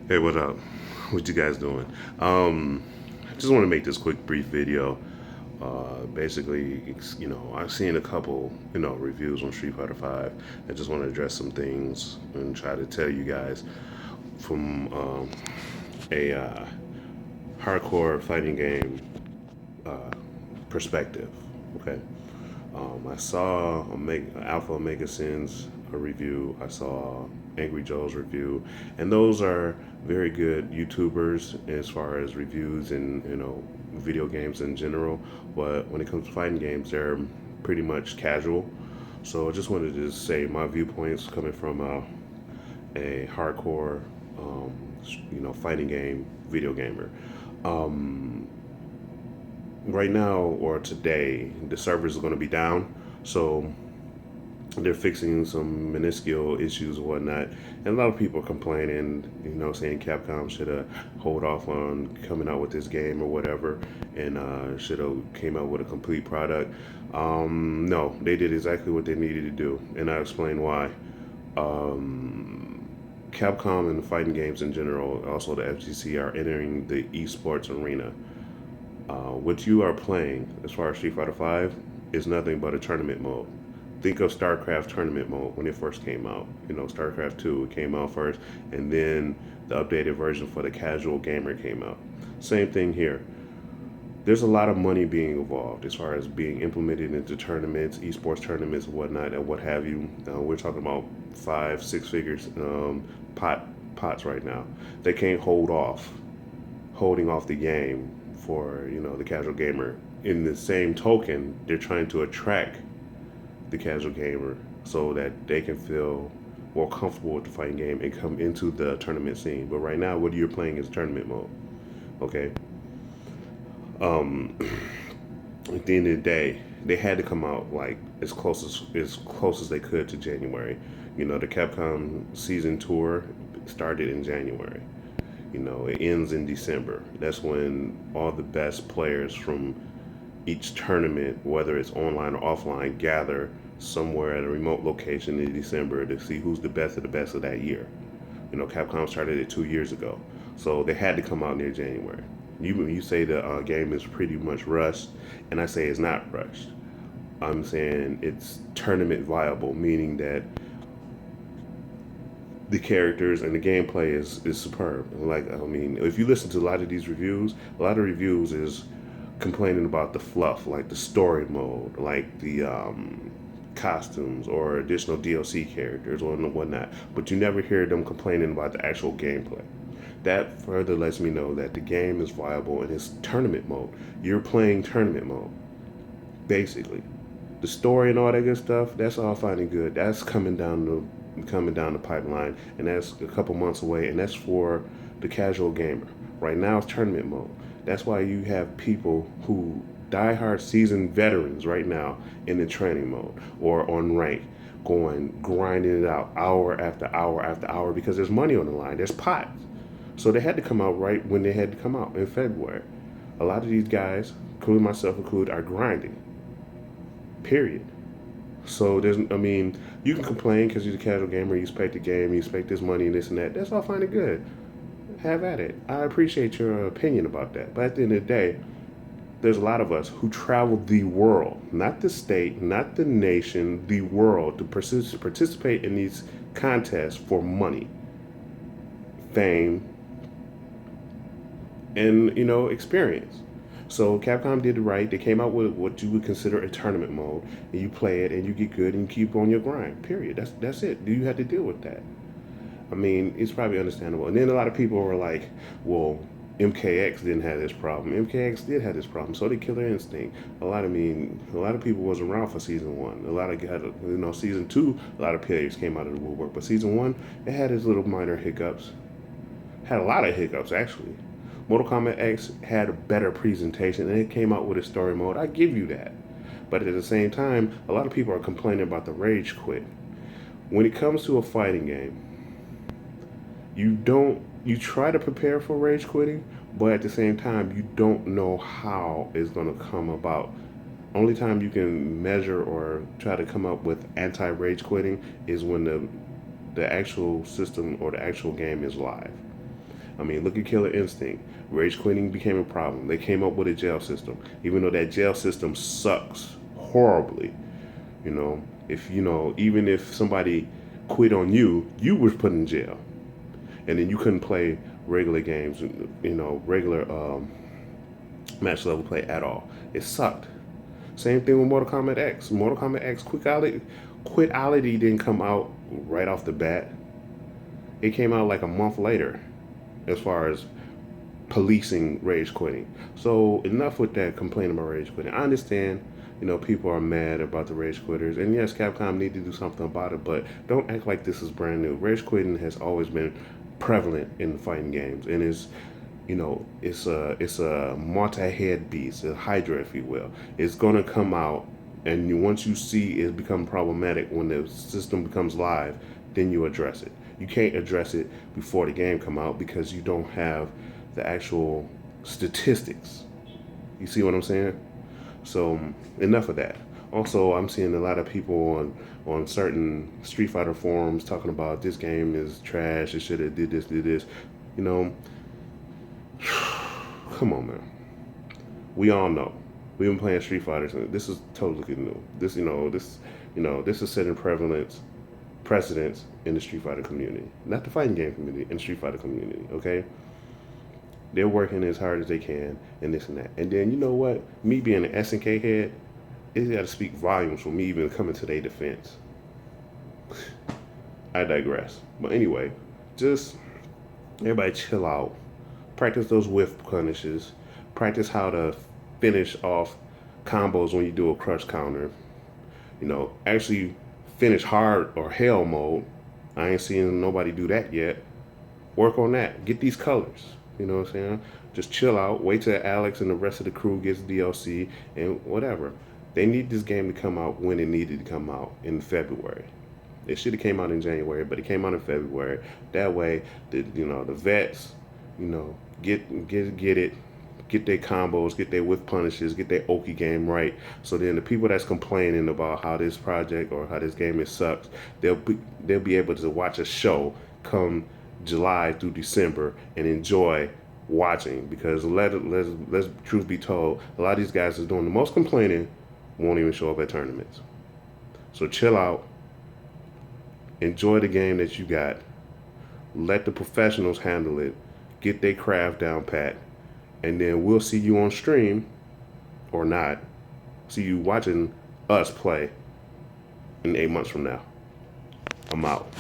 Hey, what up? What you guys doing? I just want to make this quick, brief video. Basically, I've seen a couple, reviews on Street Fighter Five. I just want to address some things and try to tell you guys from a hardcore fighting game perspective. Okay. I saw Alpha Omega Sin's a review. I saw Angry Joe's review, and those are very good YouTubers as far as reviews and video games in general. But when it comes to fighting games, they're pretty much casual. So I just wanted to say my viewpoints coming from a hardcore, um, fighting game video gamer. Um, right now or today, the servers are going to be down. So they're fixing some minuscule issues and whatnot. And a lot of people are complaining, saying Capcom should have hold off on coming out with this game or whatever, and should have came out with a complete product. No, they did exactly what they needed to do, and I explain why. Capcom and fighting games in general, also the FGC, are entering the esports arena. What you are playing, as far as Street Fighter Five, is nothing but a tournament mode. Think of StarCraft tournament mode when it first came out. StarCraft 2 came out first, and then the updated version for the casual gamer came out. Same thing here. There's a lot of money being involved as far as being implemented into tournaments, esports tournaments, and whatnot, and what have you. We're talking about 5, 6 figures pots right now. They can't holding off the game for the casual gamer. In the same token, they're trying to attract the casual gamer so that they can feel more comfortable with the fighting game and come into the tournament scene. But right now, what you're playing is tournament mode. Okay. Um, at the end of the day, they had to come out like as close as they could to January. The Capcom season tour started in January. It ends in December. That's when all the best players from each tournament, whether it's online or offline, gather somewhere at a remote location in December to see who's the best of the best of that year. Capcom started it 2 years ago, so they had to come out near January. You say the game is pretty much rushed, and I say it's not rushed. I'm saying it's tournament viable, meaning that the characters and the gameplay is superb. Like, I mean, if you listen to a lot of these reviews, a lot of reviews is complaining about the fluff, like the story mode, like the costumes or additional DLC characters or whatnot. But you never hear them complaining about the actual gameplay. That further lets me know that the game is viable and it's tournament mode. You're playing tournament mode, basically. The story and all that good stuff, that's all fine and good. That's coming down the pipeline, and that's a couple months away, and that's for the casual gamer. Right now, it's tournament mode. That's why you have people who diehard seasoned veterans right now in the training mode or on rank, going grinding it out hour after hour after hour because there's money on the line. There's pots. So they had to come out right when they had to come out in February. A lot of these guys, including myself included, are grinding. Period. So I mean, you can complain because you're a casual gamer, you expect the game, you expect this money and this and that. That's all fine and good. Have at it. I appreciate your opinion about that. But at the end of the day, there's a lot of us who travel the world, not the state, not the nation, the world, to participate in these contests for money, fame, and experience. So Capcom did it right. They came out with what you would consider a tournament mode, and you play it, and you get good, and you keep on your grind. Period. That's it. You have to deal with that. I mean, it's probably understandable. And then a lot of people were like, "Well, MKX didn't have this problem. MKX did have this problem. So did Killer Instinct. A lot of people was around for season one. A lot of season two. A lot of players came out of the woodwork, but season one, it had its little minor hiccups. Had a lot of hiccups actually. Mortal Kombat X had a better presentation and it came out with a story mode. I give you that. But at the same time, a lot of people are complaining about the rage quit. When it comes to a fighting game, you try to prepare for rage quitting, but at the same time you don't know how it's going to come about. Only time you can measure or try to come up with anti rage quitting is when the actual system or the actual game is live. I mean, look at Killer Instinct. Rage quitting became a problem. They came up with a jail system, even though that jail system sucks horribly. You know, if you know, even if somebody quit on you, you were put in jail, and then you couldn't play regular games. You know, regular match level play at all. It sucked. Same thing with Mortal Kombat X. Mortal Kombat X Quitality didn't come out right off the bat. It came out like a month later, as far as policing rage quitting. So enough with that complaining about rage quitting. I understand, you know, people are mad about the rage quitters, and yes, Capcom need to do something about it, but don't act like this is brand new. Rage quitting has always been prevalent in fighting games, and is, you know, it's a multi-head beast, a hydra, if you will. It's gonna come out, and once you see it become problematic when the system becomes live, then you address it. You can't address it before the game come out because you don't have the actual statistics. You see what I'm saying? So enough of that. Also, I'm seeing a lot of people on certain Street Fighter forums talking about this game is trash. It should have did this, did this. You know, come on, man. We all know. We've been playing Street Fighters, and this is totally new. This is setting precedents in the Street Fighter community, not the fighting game community, in the Street Fighter community. Okay, they're working as hard as they can, and this and that. And then you know what? Me being an SNK head, it's got to speak volumes for me even coming to their defense. I digress. But anyway, just everybody chill out. Practice those whiff punishes. Practice how to finish off combos when you do a crush counter. You know, actually finish hard or hell mode. I ain't seen nobody do that yet. Work on that. Get these colors. You know what I'm saying? Just chill out. Wait till Alex and the rest of the crew gets DLC and whatever. They need this game to come out when it needed to come out, in February. It should have came out in January, but it came out in February. That way, the vets, get it, get their combos, get their whiff punishes, get their Oki game right. So then the people that's complaining about how this project or how this game is sucks, they'll be able to watch a show come July through December and enjoy watching, because let's truth be told, a lot of these guys that's doing the most complaining won't even show up at tournaments. So chill out, enjoy the game that you got, let the professionals handle it, get their craft down pat, and then we'll see you on stream or not, see you watching us play in 8 months from now. I'm out.